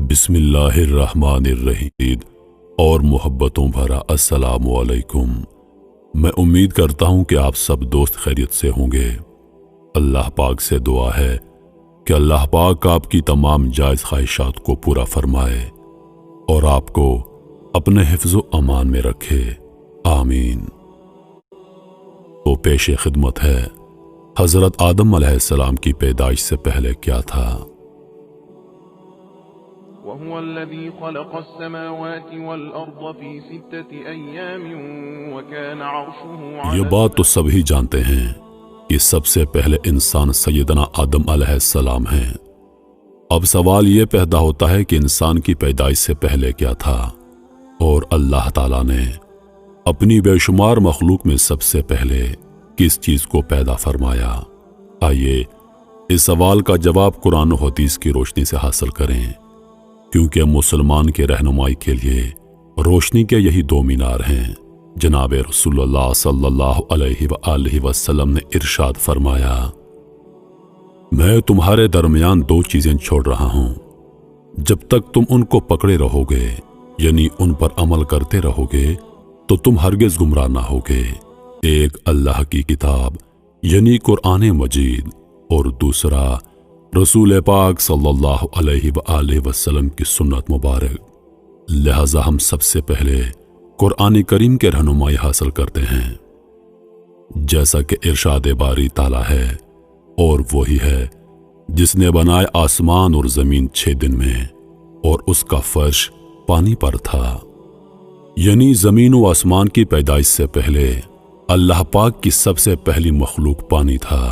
بسم اللہ الرحمن الرحیم اور محبتوں بھرا السلام علیکم۔ میں امید کرتا ہوں کہ آپ سب دوست خیریت سے ہوں گے۔ اللہ پاک سے دعا ہے کہ اللہ پاک آپ کی تمام جائز خواہشات کو پورا فرمائے اور آپ کو اپنے حفظ و امان میں رکھے، آمین۔ تو پیش خدمت ہے حضرت آدم علیہ السلام کی پیدائش سے پہلے کیا تھا۔ وهو الذي خلق السماوات والأرض في 6 أيام وكان عرشه على یہ بات تو سب ہی جانتے ہیں کہ سب سے پہلے انسان سیدنا آدم علیہ السلام ہیں۔ اب سوال یہ پیدا ہوتا ہے کہ انسان کی پیدائش سے پہلے کیا تھا، اور اللہ تعالیٰ نے اپنی بے شمار مخلوق میں سب سے پہلے کس چیز کو پیدا فرمایا۔ آئیے اس سوال کا جواب قرآن و حدیث کی روشنی سے حاصل کریں، کیونکہ مسلمان کے رہنمائی کے لیے روشنی کے یہی دو مینار ہیں۔ جناب رسول اللہ صلی اللہ علیہ وآلہ وسلم نے ارشاد فرمایا، میں تمہارے درمیان دو چیزیں چھوڑ رہا ہوں، جب تک تم ان کو پکڑے رہو گے، یعنی ان پر عمل کرتے رہو گے، تو تم ہرگز گمراہ نہ ہوگے۔ ایک اللہ کی کتاب یعنی قرآن مجید، اور دوسرا رسول پاک صلی اللہ علیہ وآلہ وسلم کی سنت مبارک۔ لہذا ہم سب سے پہلے قرآن کریم کے رہنمائی حاصل کرتے ہیں، جیسا کہ ارشاد باری تعالیٰ ہے، اور وہی ہے جس نے بنائے آسمان اور زمین 6 دن میں، اور اس کا فرش پانی پر تھا۔ یعنی زمین و آسمان کی پیدائش سے پہلے اللہ پاک کی سب سے پہلی مخلوق پانی تھا۔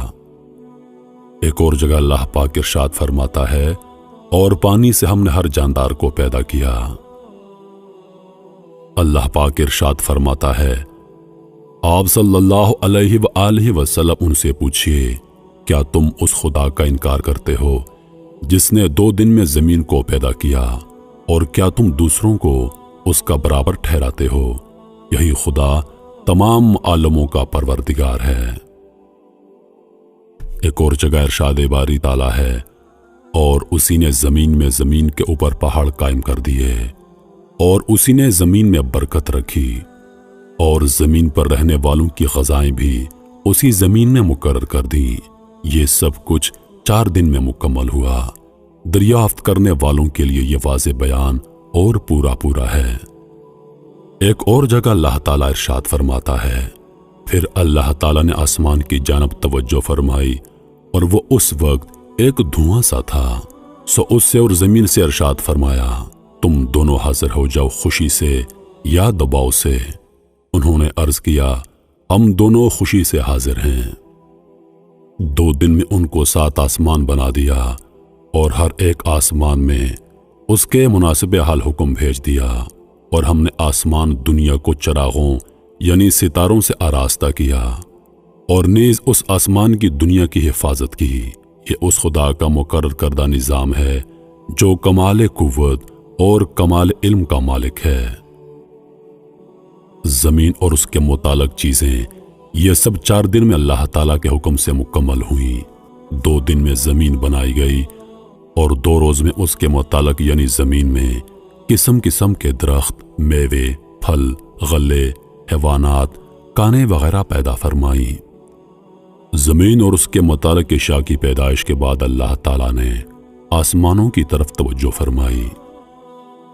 ایک اور جگہ اللہ پاک ارشاد فرماتا ہے، اور پانی سے ہم نے ہر جاندار کو پیدا کیا۔ اللہ پاک ارشاد فرماتا ہے، آپ صلی اللہ علیہ وآلہ وسلم ان سے پوچھئے، کیا تم اس خدا کا انکار کرتے ہو جس نے 2 دن میں زمین کو پیدا کیا، اور کیا تم دوسروں کو اس کا برابر ٹھہراتے ہو؟ یہی خدا تمام عالموں کا پروردگار ہے۔ ایک اور جگہ ارشاد باری تعالیٰ ہے، اور اسی نے زمین میں زمین کے اوپر پہاڑ قائم کر دیے، اور اسی نے زمین میں برکت رکھی، اور زمین پر رہنے والوں کی غذائیں بھی اسی زمین میں مقرر کر دیں۔ یہ سب کچھ 4 دن میں مکمل ہوا۔ دریافت کرنے والوں کے لیے یہ واضح بیان اور پورا ہے۔ ایک اور جگہ اللہ تعالیٰ ارشاد فرماتا ہے، پھر اللہ تعالیٰ نے آسمان کی جانب توجہ فرمائی، اور وہ اس وقت ایک دھواں سا تھا، سو اس سے اور زمین سے ارشاد فرمایا، تم دونوں حاضر ہو جاؤ خوشی سے یا دباؤ سے۔ انہوں نے عرض کیا، ہم دونوں خوشی سے حاضر ہیں۔ 2 دن میں ان کو 7 آسمان بنا دیا، اور ہر ایک آسمان میں اس کے مناسب حال حکم بھیج دیا، اور ہم نے آسمان دنیا کو چراغوں یعنی ستاروں سے آراستہ کیا، اور نیز اس آسمان کی دنیا کی حفاظت کی۔ یہ اس خدا کا مقرر کردہ نظام ہے جو کمال قوت اور کمال علم کا مالک ہے۔ زمین اور اس کے متعلق چیزیں یہ سب 4 دن میں اللہ تعالیٰ کے حکم سے مکمل ہوئیں۔ 2 دن میں زمین بنائی گئی، اور 2 روز میں اس کے متعلق یعنی زمین میں قسم قسم کے درخت، میوے، پھل، غلے، حیوانات، کانیں وغیرہ پیدا فرمائیں۔ زمین اور اس کے متعلق اشیاء کی پیدائش کے بعد اللہ تعالیٰ نے آسمانوں کی طرف توجہ فرمائی۔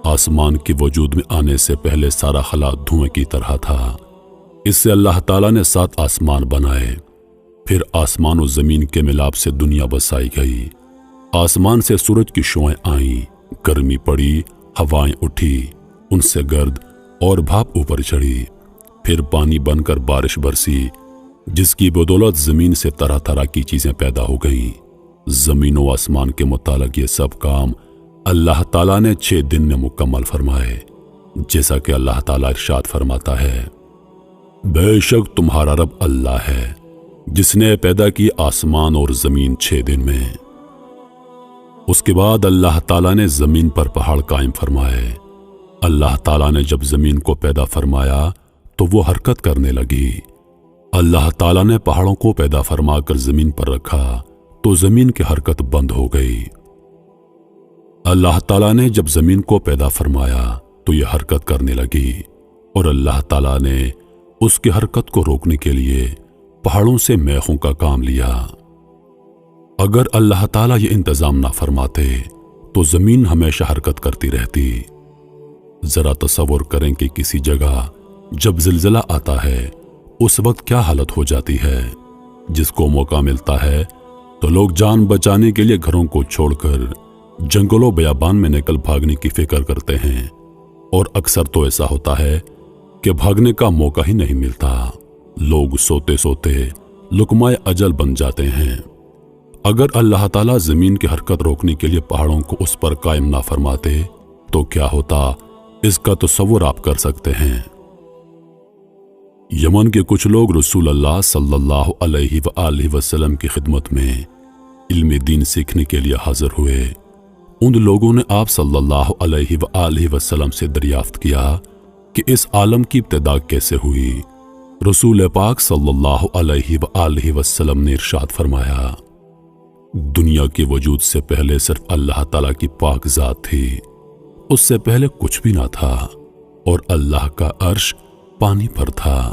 آسمان کے وجود میں آنے سے پہلے سارا خلا دھوئیں کی طرح تھا۔ اس سے اللہ تعالیٰ نے 7 آسمان بنائے۔ پھر آسمان و زمین کے ملاپ سے دنیا بسائی گئی۔ آسمان سے سورج کی شعاعیں آئیں، گرمی پڑی، ہوائیں اٹھی، ان سے گرد اور بھاپ اوپر چڑھی۔ پھر پانی بن کر بارش برسی، جس کی بدولت زمین سے طرح طرح کی چیزیں پیدا ہو گئیں۔ زمین و آسمان کے متعلق یہ سب کام اللہ تعالیٰ نے 6 دن میں مکمل فرمائے، جیسا کہ اللہ تعالیٰ ارشاد فرماتا ہے، بے شک تمہارا رب اللہ ہے جس نے پیدا کی آسمان اور زمین 6 دن میں۔ اس کے بعد اللہ تعالیٰ نے زمین پر پہاڑ قائم فرمائے۔ اللہ تعالیٰ نے جب زمین کو پیدا فرمایا تو وہ حرکت کرنے لگی۔ اللہ تعالیٰ نے پہاڑوں کو پیدا فرما کر زمین پر رکھا تو زمین کی حرکت بند ہو گئی۔ اللہ تعالیٰ نے جب زمین کو پیدا فرمایا تو یہ حرکت کرنے لگی، اور اللہ تعالیٰ نے اس کی حرکت کو روکنے کے لیے پہاڑوں سے میخوں کا کام لیا۔ اگر اللہ تعالیٰ یہ انتظام نہ فرماتے تو زمین ہمیشہ حرکت کرتی رہتی۔ ذرا تصور کریں کہ کسی جگہ جب زلزلہ آتا ہے اس وقت کیا حالت ہو جاتی ہے۔ جس کو موقع ملتا ہے تو لوگ جان بچانے کے لیے گھروں کو چھوڑ کر جنگلوں بیابان میں نکل بھاگنے کی فکر کرتے ہیں، اور اکثر تو ایسا ہوتا ہے کہ بھاگنے کا موقع ہی نہیں ملتا۔ لوگ سوتے سوتے لقمہ اجل بن جاتے ہیں۔ اگر اللہ تعالیٰ زمین کی حرکت روکنے کے لیے پہاڑوں کو اس پر قائم نہ فرماتے تو کیا ہوتا، اس کا تصور آپ کر سکتے ہیں۔ یمن کے کچھ لوگ رسول اللہ صلی اللہ علیہ وآلہ وسلم کی خدمت میں علم دین سیکھنے کے لیے حاضر ہوئے۔ ان لوگوں نے آپ صلی اللہ علیہ وآلہ وسلم سے دریافت کیا کہ اس عالم کی ابتدا کیسے ہوئی۔ رسول پاک صلی اللہ علیہ وآلہ وسلم نے ارشاد فرمایا، دنیا کے وجود سے پہلے صرف اللہ تعالیٰ کی پاک ذات تھی، اس سے پہلے کچھ بھی نہ تھا، اور اللہ کا عرش پانی پر تھا۔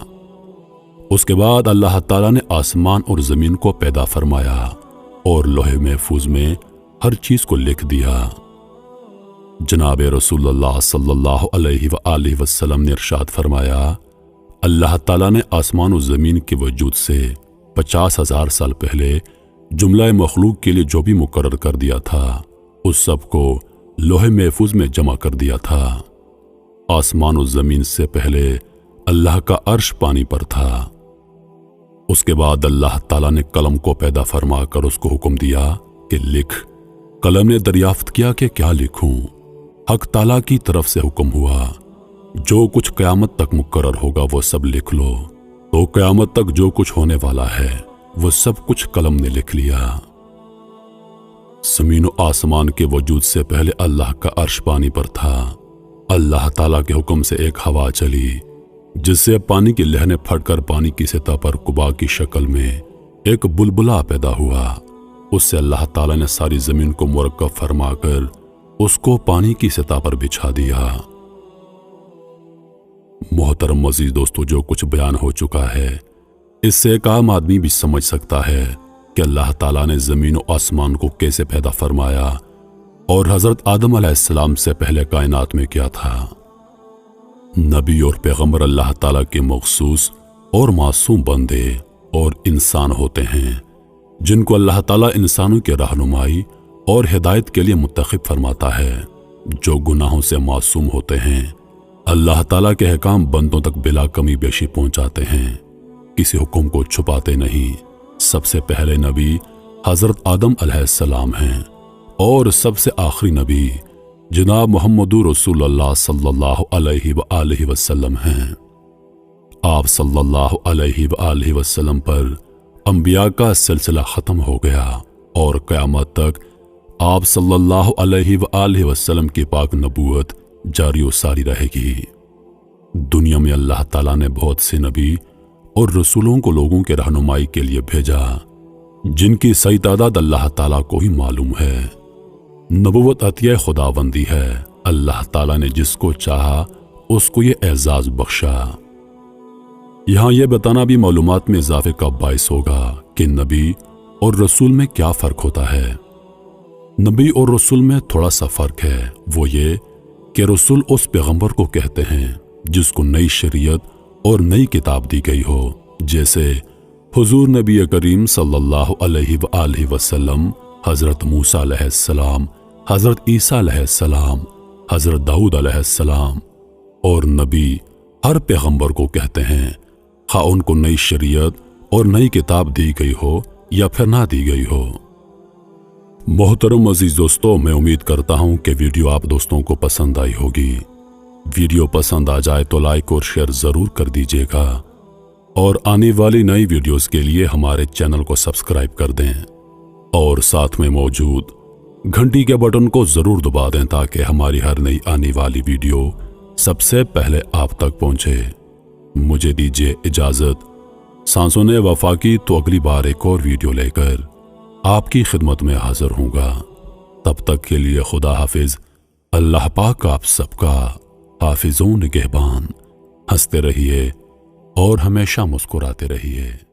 اس کے بعد اللہ تعالیٰ نے آسمان اور زمین کو پیدا فرمایا اور لوح محفوظ میں ہر چیز کو لکھ دیا۔ جناب رسول اللہ صلی اللہ علیہ وآلہ وسلم نے ارشاد فرمایا، اللہ تعالیٰ نے آسمان و زمین کے وجود سے 50,000 سال پہلے جملہ مخلوق کے لیے جو بھی مقرر کر دیا تھا اس سب کو لوح محفوظ میں جمع کر دیا تھا۔ آسمان و زمین سے پہلے اللہ کا عرش پانی پر تھا۔ اس کے بعد اللہ تعالیٰ نے قلم کو پیدا فرما کر اس کو حکم دیا کہ لکھ۔ قلم نے دریافت کیا کہ کیا لکھوں؟ حق تعالیٰ کی طرف سے حکم ہوا، جو کچھ قیامت تک مقرر ہوگا وہ سب لکھ لو۔ تو قیامت تک جو کچھ ہونے والا ہے وہ سب کچھ قلم نے لکھ لیا۔ زمین و آسمان کے وجود سے پہلے اللہ کا عرش پانی پر تھا۔ اللہ تعالیٰ کے حکم سے ایک ہوا چلی جس سے پانی کی لہریں پھٹ کر پانی کی سطح پر قبا کی شکل میں ایک بلبلا پیدا ہوا۔ اس سے اللہ تعالیٰ نے ساری زمین کو مرکب فرما کر اس کو پانی کی سطح پر بچھا دیا۔ محترم عزیز دوستو، جو کچھ بیان ہو چکا ہے اس سے ایک عام آدمی بھی سمجھ سکتا ہے کہ اللہ تعالیٰ نے زمین و آسمان کو کیسے پیدا فرمایا اور حضرت آدم علیہ السلام سے پہلے کائنات میں کیا تھا۔ نبی اور پیغمبر اللہ تعالیٰ کے مخصوص اور معصوم بندے اور انسان ہوتے ہیں جن کو اللہ تعالیٰ انسانوں کی رہنمائی اور ہدایت کے لیے منتخب فرماتا ہے۔ جو گناہوں سے معصوم ہوتے ہیں، اللہ تعالیٰ کے احکام بندوں تک بلا کمی بیشی پہنچاتے ہیں، کسی حکم کو چھپاتے نہیں۔ سب سے پہلے نبی حضرت آدم علیہ السلام ہیں اور سب سے آخری نبی جناب محمد رسول اللہ صلی اللہ علیہ وآلہ وسلم ہیں۔ آپ صلی اللہ علیہ وآلہ وسلم پر انبیاء کا سلسلہ ختم ہو گیا اور قیامت تک آپ صلی اللہ علیہ وآلہ وسلم کی پاک نبوت جاری و ساری رہے گی۔ دنیا میں اللہ تعالیٰ نے بہت سے نبی اور رسولوں کو لوگوں کے رہنمائی کے لیے بھیجا جن کی صحیح تعداد اللہ تعالیٰ کو ہی معلوم ہے۔ نبوت عطیہ خداوندی ہے، اللہ تعالیٰ نے جس کو چاہا اس کو یہ اعزاز بخشا۔ یہاں یہ بتانا بھی معلومات میں اضافے کا باعث ہوگا کہ نبی اور رسول میں کیا فرق ہوتا ہے۔ نبی اور رسول میں تھوڑا سا فرق ہے، وہ یہ کہ رسول اس پیغمبر کو کہتے ہیں جس کو نئی شریعت اور نئی کتاب دی گئی ہو، جیسے حضور نبی کریم صلی اللہ علیہ وآلہ وسلم، حضرت موسیٰ علیہ السلام، حضرت عیسیٰ علیہ السلام، حضرت داؤد علیہ السلام۔ اور نبی ہر پیغمبر کو کہتے ہیں، خواہ ان کو نئی شریعت اور نئی کتاب دی گئی ہو یا پھر نہ دی گئی ہو۔ محترم عزیز دوستو، میں امید کرتا ہوں کہ ویڈیو آپ دوستوں کو پسند آئی ہوگی۔ ویڈیو پسند آ جائے تو لائک اور شیئر ضرور کر دیجیے گا، اور آنے والی نئی ویڈیوز کے لیے ہمارے چینل کو سبسکرائب کر دیں اور ساتھ میں موجود گھنٹی کے بٹن کو ضرور دبا دیں تاکہ ہماری ہر نئی آنے والی ویڈیو سب سے پہلے آپ تک پہنچے۔ مجھے دیجیے اجازت، سانسوں نے وفا کی تو اگلی بار ایک اور ویڈیو لے کر آپ کی خدمت میں حاضر ہوں گا۔ تب تک کے لیے خدا حافظ۔ اللہ پاک آپ سب کا حافظ و نگہبان۔ ہنستے رہیے اور ہمیشہ مسکراتے رہیے۔